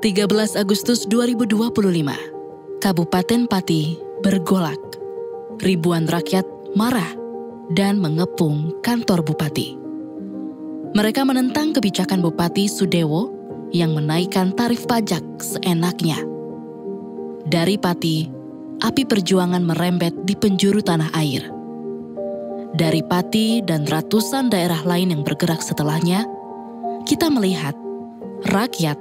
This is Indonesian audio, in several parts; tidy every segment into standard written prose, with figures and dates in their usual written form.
13 Agustus 2025, Kabupaten Pati bergolak. Ribuan rakyat marah dan mengepung kantor Bupati. Mereka menentang kebijakan Bupati Sudewo yang menaikkan tarif pajak seenaknya. Dari Pati, api perjuangan merembet di penjuru tanah air. Dari Pati dan ratusan daerah lain yang bergerak setelahnya, kita melihat rakyat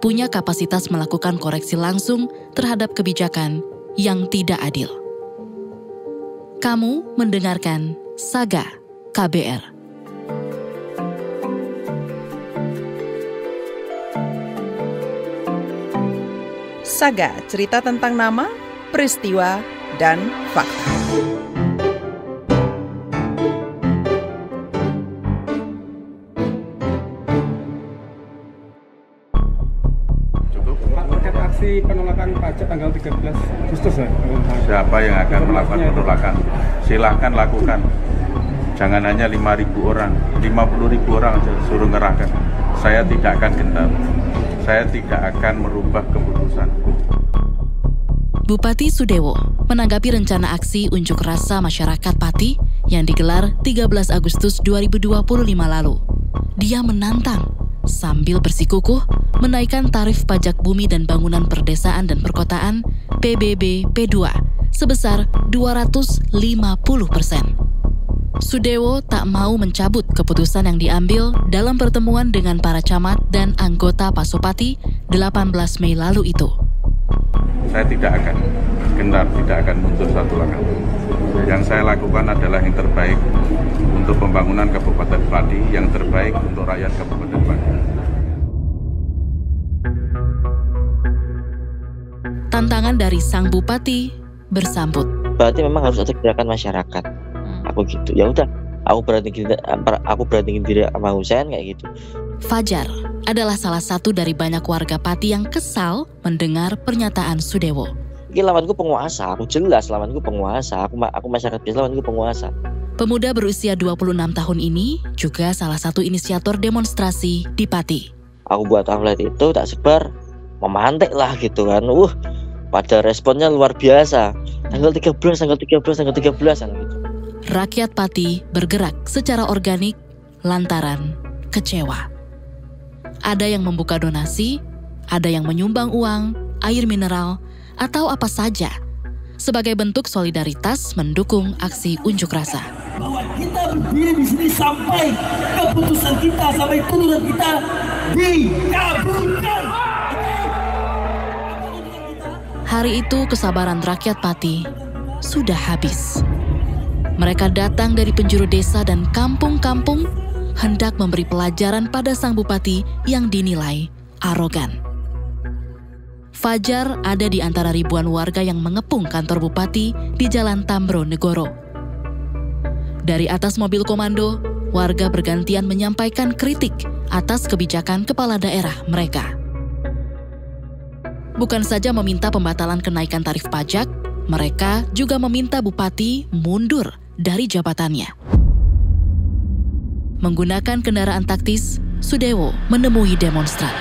punya kapasitas melakukan koreksi langsung terhadap kebijakan yang tidak adil. Kamu mendengarkan Saga KBR. Saga, cerita tentang nama, peristiwa, dan fakta. Aksi penolakan pajak tanggal 13 Agustus ya? Siapa yang akan melakukan penolakan? Silahkan lakukan. Jangan hanya 5.000 orang, 50.000 orang aja suruh ngerahkan. Saya tidak akan gentar. Saya tidak akan merubah keputusan. Bupati Sudewo menanggapi rencana aksi unjuk rasa masyarakat Pati yang digelar 13 Agustus 2025 lalu. Dia menantang sambil bersikukuh menaikkan tarif pajak bumi dan bangunan perdesaan dan perkotaan PBB P2 sebesar 250%. Sudewo tak mau mencabut keputusan yang diambil dalam pertemuan dengan para camat dan anggota Pasopati 18 Mei lalu itu. Saya tidak akan gentar, tidak akan mundur satu langkah. Yang saya lakukan adalah yang terbaik untuk pembangunan Kabupaten Pati, yang terbaik untuk rakyat Kabupaten Pati. Tantangan dari sang bupati bersambut. Berarti memang harus ada gerakan masyarakat. Aku gitu. Ya udah, aku beraniin diri sama Husein kayak gitu. Fajar adalah salah satu dari banyak warga Pati yang kesal mendengar pernyataan Sudewo. Ini lawanku penguasa, aku jelas lawanku penguasa. Aku masyarakat biasa, lawanku penguasa. Pemuda berusia 26 tahun ini juga salah satu inisiator demonstrasi di Pati. Aku buat pamflet itu tak sebar, memantik lah gitu kan. Pada responnya luar biasa. Tanggal 13 gitu. Rakyat Pati bergerak secara organik lantaran kecewa. Ada yang membuka donasi, ada yang menyumbang uang, air mineral, atau apa saja sebagai bentuk solidaritas mendukung aksi unjuk rasa. Bahwa kita berdiri di sini sampai keputusan kita, sampai tuntutan kita dikabulkan. Hari itu kesabaran rakyat Pati sudah habis. Mereka datang dari penjuru desa dan kampung-kampung hendak memberi pelajaran pada sang bupati yang dinilai arogan. Fajar ada di antara ribuan warga yang mengepung kantor bupati di Jalan Tambro Negoro. Dari atas mobil komando, warga bergantian menyampaikan kritik atas kebijakan kepala daerah mereka. Bukan saja meminta pembatalan kenaikan tarif pajak, mereka juga meminta bupati mundur dari jabatannya. Menggunakan kendaraan taktis, Sudewo menemui demonstran.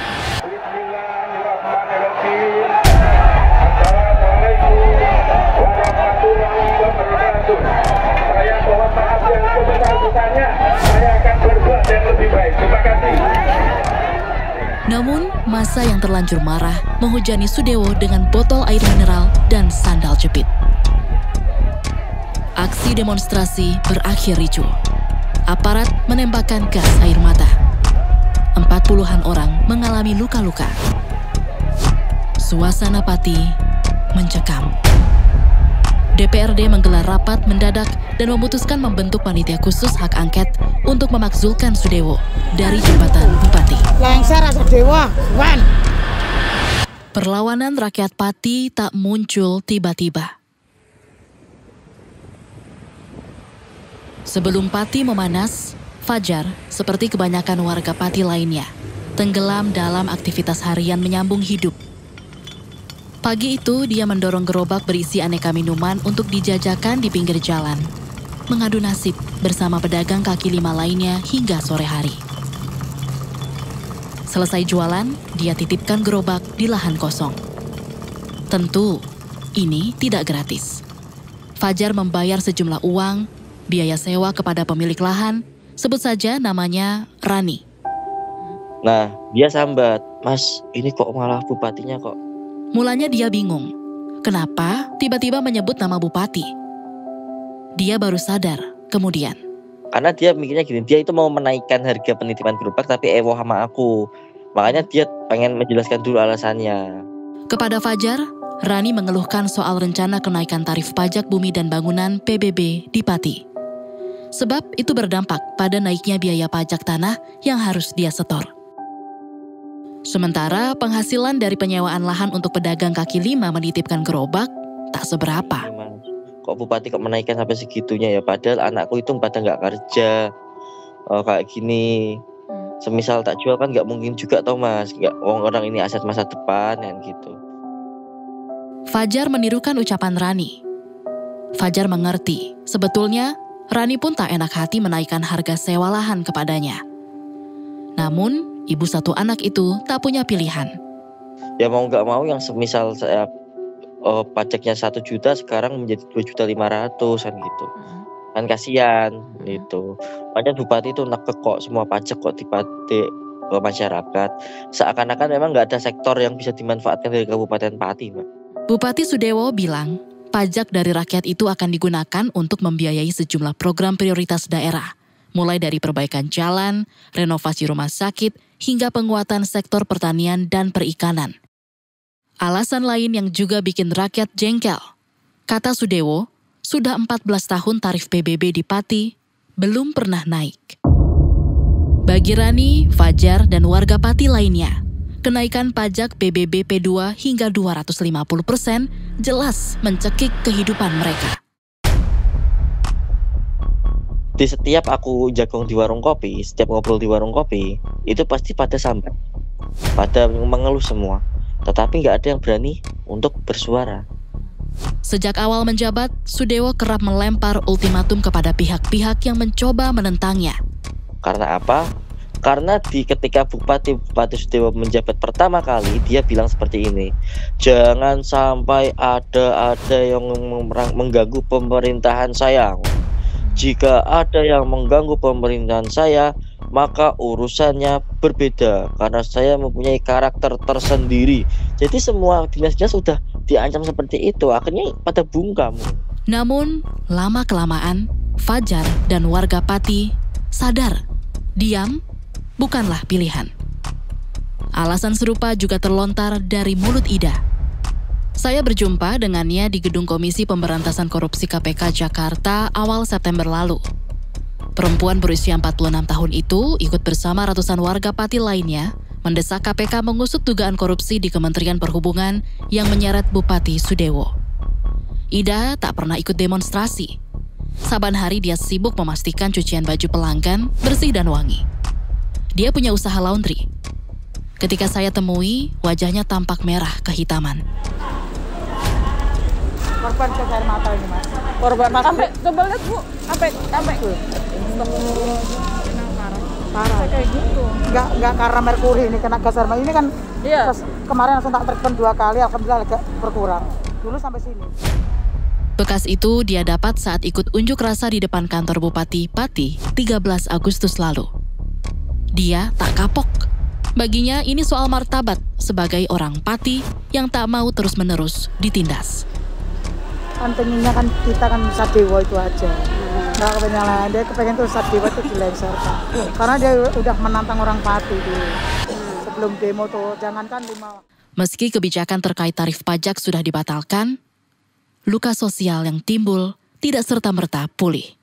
Saya mohon maaf yang sebesar-besarnya. Saya akan berbuat yang lebih baik. Terima kasih. Namun, massa yang terlanjur marah menghujani Sudewo dengan botol air mineral dan sandal jepit. Aksi demonstrasi berakhir ricuh. Aparat menembakkan gas air mata. 40-an orang mengalami luka-luka. Suasana Pati mencekam. DPRD menggelar rapat mendadak dan memutuskan membentuk panitia khusus hak angket untuk memakzulkan Sudewo dari jabatan bupati. Lengser Sudewo, Wan. Perlawanan rakyat Pati tak muncul tiba-tiba. Sebelum Pati memanas, Fajar, seperti kebanyakan warga Pati lainnya, tenggelam dalam aktivitas harian menyambung hidup. Pagi itu, dia mendorong gerobak berisi aneka minuman untuk dijajakan di pinggir jalan, mengadu nasib bersama pedagang kaki lima lainnya hingga sore hari. Selesai jualan, dia titipkan gerobak di lahan kosong. Tentu, ini tidak gratis. Fajar membayar sejumlah uang, biaya sewa kepada pemilik lahan, sebut saja namanya Rani. Nah, dia sambat, "Mas, ini kok malah bupatinya kok?" Mulanya dia bingung, kenapa tiba-tiba menyebut nama bupati. Dia baru sadar kemudian. Karena dia mikirnya gini, dia itu mau menaikkan harga penitipan gerobak tapi ewoh sama aku. Makanya dia pengen menjelaskan dulu alasannya. Kepada Fajar, Rani mengeluhkan soal rencana kenaikan tarif pajak bumi dan bangunan PBB di Pati. Sebab itu berdampak pada naiknya biaya pajak tanah yang harus dia setor. Sementara penghasilan dari penyewaan lahan untuk pedagang kaki lima menitipkan gerobak tak seberapa. Kok bupati kok menaikkan sampai segitunya ya, padahal anakku itu pada nggak kerja kayak gini. Semisal tak jual kan nggak mungkin juga toh mas, nggak, orang ini aset masa depan kan gitu. Fajar menirukan ucapan Rani. Fajar mengerti, sebetulnya Rani pun tak enak hati menaikkan harga sewa lahan kepadanya. Namun, ibu satu anak itu tak punya pilihan. Ya mau nggak mau yang semisal saya pajaknya 1 juta sekarang menjadi 2.500.000 kan gitu. Kan kasihan gitu. Makanya bupati itu nekek kok semua pajak kok dipatik ke masyarakat. Seakan-akan memang nggak ada sektor yang bisa dimanfaatkan dari Kabupaten Pati, Mbak. Bupati Sudewo bilang, pajak dari rakyat itu akan digunakan untuk membiayai sejumlah program prioritas daerah, mulai dari perbaikan jalan, renovasi rumah sakit, hingga penguatan sektor pertanian dan perikanan. Alasan lain yang juga bikin rakyat jengkel, kata Sudewo, sudah 14 tahun tarif PBB di Pati belum pernah naik. Bagi Rani, Fajar, dan warga Pati lainnya, kenaikan pajak PBB P2 hingga 250% jelas mencekik kehidupan mereka. Di setiap aku jagong di warung kopi, setiap ngobrol di warung kopi, itu pasti pada sambat, pada mengeluh semua. Tetapi nggak ada yang berani untuk bersuara. Sejak awal menjabat, Sudewo kerap melempar ultimatum kepada pihak-pihak yang mencoba menentangnya. Karena apa? Karena ketika Bupati Sudewo menjabat pertama kali, dia bilang seperti ini, "Jangan sampai ada yang mengganggu pemerintahan saya. Jika ada yang mengganggu pemerintahan saya, maka urusannya berbeda karena saya mempunyai karakter tersendiri." Jadi semua dinas-dinas sudah diancam seperti itu, akhirnya pada bungkam. Namun, lama-kelamaan, Fajar dan warga Pati sadar, diam bukanlah pilihan. Alasan serupa juga terlontar dari mulut Ida. Saya berjumpa dengannya di gedung Komisi Pemberantasan Korupsi KPK Jakarta awal September lalu. Perempuan berusia 46 tahun itu ikut bersama ratusan warga Pati lainnya mendesak KPK mengusut dugaan korupsi di Kementerian Perhubungan yang menyeret Bupati Sudewo. Ida tak pernah ikut demonstrasi. Saban hari dia sibuk memastikan cucian baju pelanggan bersih dan wangi. Dia punya usaha laundry. Ketika saya temui, wajahnya tampak merah kehitaman. Korban gas air mata ini mas. Korban mas. Sampai coba lihat bu, sampai parah kayak gitu. Enggak karena merkuri ini kena gas air mata ini kan. Iya. Kemarin langsung tak telepon 2 kali, alhamdulillah agak berkurang. Dulu sampai sini. Bekas itu dia dapat saat ikut unjuk rasa di depan kantor Bupati Pati 13 Agustus lalu. Dia tak kapok. Baginya ini soal martabat sebagai orang Pati yang tak mau terus-menerus ditindas. Pentingnya kan kita kan Sadewo itu aja. Nggak kepenyalaan, dia kepengen tuh Sadewo itu dilengsarkan. Karena dia udah menantang orang Pati dulu. Sebelum demo tuh, jangankan 5. Meski kebijakan terkait tarif pajak sudah dibatalkan, luka sosial yang timbul tidak serta-merta pulih.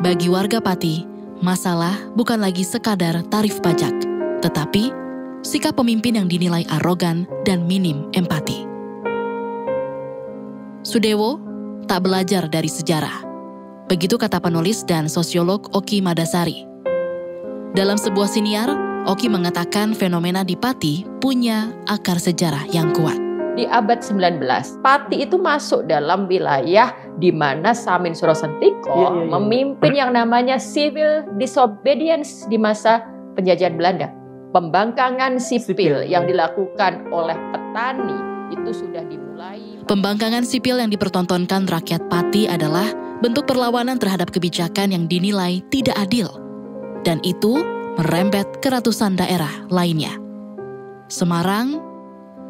Bagi warga Pati, masalah bukan lagi sekadar tarif pajak, tetapi sikap pemimpin yang dinilai arogan dan minim empati. Sudewo tak belajar dari sejarah. Begitu kata penulis dan sosiolog Oki Madasari. Dalam sebuah siniar, Oki mengatakan fenomena di Pati punya akar sejarah yang kuat. Di abad 19, Pati itu masuk dalam wilayah di mana Samin Suro Sentiko memimpin yang namanya civil disobedience di masa penjajahan Belanda. Pembangkangan sipil yang dilakukan oleh petani itu sudah dimulai. Pembangkangan sipil yang dipertontonkan rakyat Pati adalah bentuk perlawanan terhadap kebijakan yang dinilai tidak adil. Dan itu merembet ke ratusan daerah lainnya. Semarang,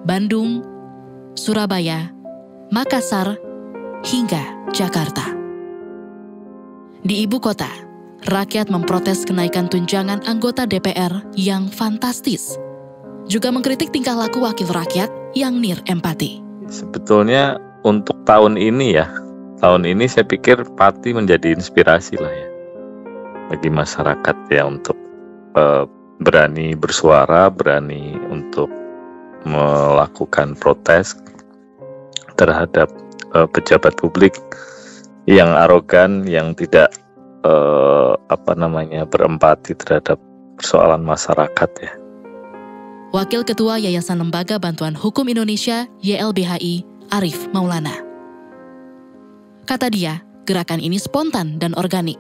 Bandung, Surabaya, Makassar, hingga Jakarta. Di ibu kota, rakyat memprotes kenaikan tunjangan anggota DPR yang fantastis. Juga mengkritik tingkah laku wakil rakyat yang nirempati. Sebetulnya untuk tahun ini saya pikir Pati menjadi inspirasi lah ya bagi masyarakat ya untuk berani bersuara, berani untuk melakukan protes terhadap pejabat publik yang arogan, yang tidak berempati terhadap persoalan masyarakat ya. Wakil Ketua Yayasan Lembaga Bantuan Hukum Indonesia YLBHI, Arif Maulana. Kata dia, gerakan ini spontan dan organik.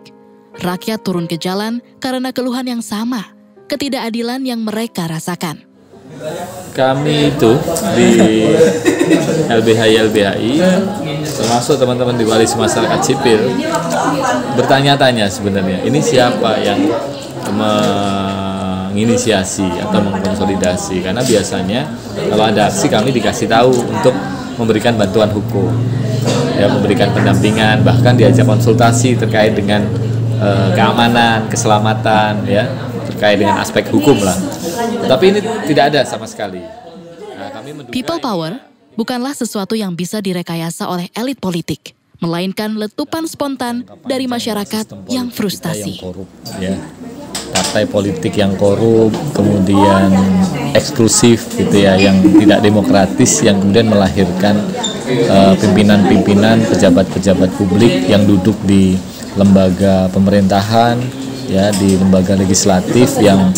Rakyat turun ke jalan karena keluhan yang sama, ketidakadilan yang mereka rasakan. Kami itu di LBHI, termasuk teman-teman di Koalisi Masyarakat Sipil, bertanya-tanya sebenarnya, ini siapa yang menginisiasi atau mengkonsolidasi? Karena biasanya kalau ada aksi kami dikasih tahu untuk memberikan bantuan hukum, ya, memberikan pendampingan, bahkan diajak konsultasi terkait dengan keamanan, keselamatan, ya, terkait dengan aspek hukum lah. Tapi ini tidak ada sama sekali. Nah, kami People power bukanlah sesuatu yang bisa direkayasa oleh elit politik, melainkan letupan spontan dari masyarakat yang frustasi. Partai politik yang korup, kemudian eksklusif gitu ya, yang tidak demokratis, yang kemudian melahirkan pimpinan-pimpinan, pejabat-pejabat publik yang duduk di lembaga pemerintahan, ya, di lembaga legislatif yang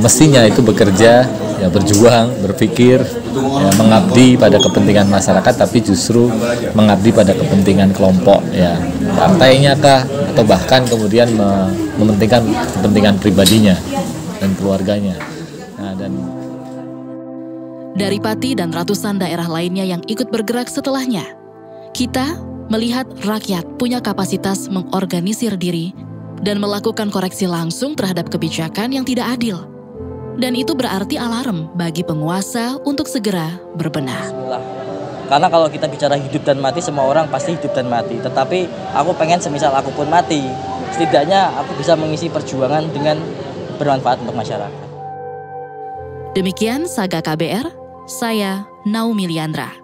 mestinya itu bekerja, ya, berjuang, berpikir, ya, mengabdi pada kepentingan masyarakat, tapi justru mengabdi pada kepentingan kelompok, ya, partainya kah, atau bahkan kemudian mementingkan kepentingan pribadinya dan keluarganya. Nah, dan dari Pati dan ratusan daerah lainnya yang ikut bergerak setelahnya, kita melihat rakyat punya kapasitas mengorganisir diri dan melakukan koreksi langsung terhadap kebijakan yang tidak adil. Dan itu berarti alarm bagi penguasa untuk segera berbenah. Karena kalau kita bicara hidup dan mati, semua orang pasti hidup dan mati. Tetapi aku pengen semisal aku pun mati, setidaknya aku bisa mengisi perjuangan dengan bermanfaat untuk masyarakat. Demikian Saga KBR, saya Naomi Liandra.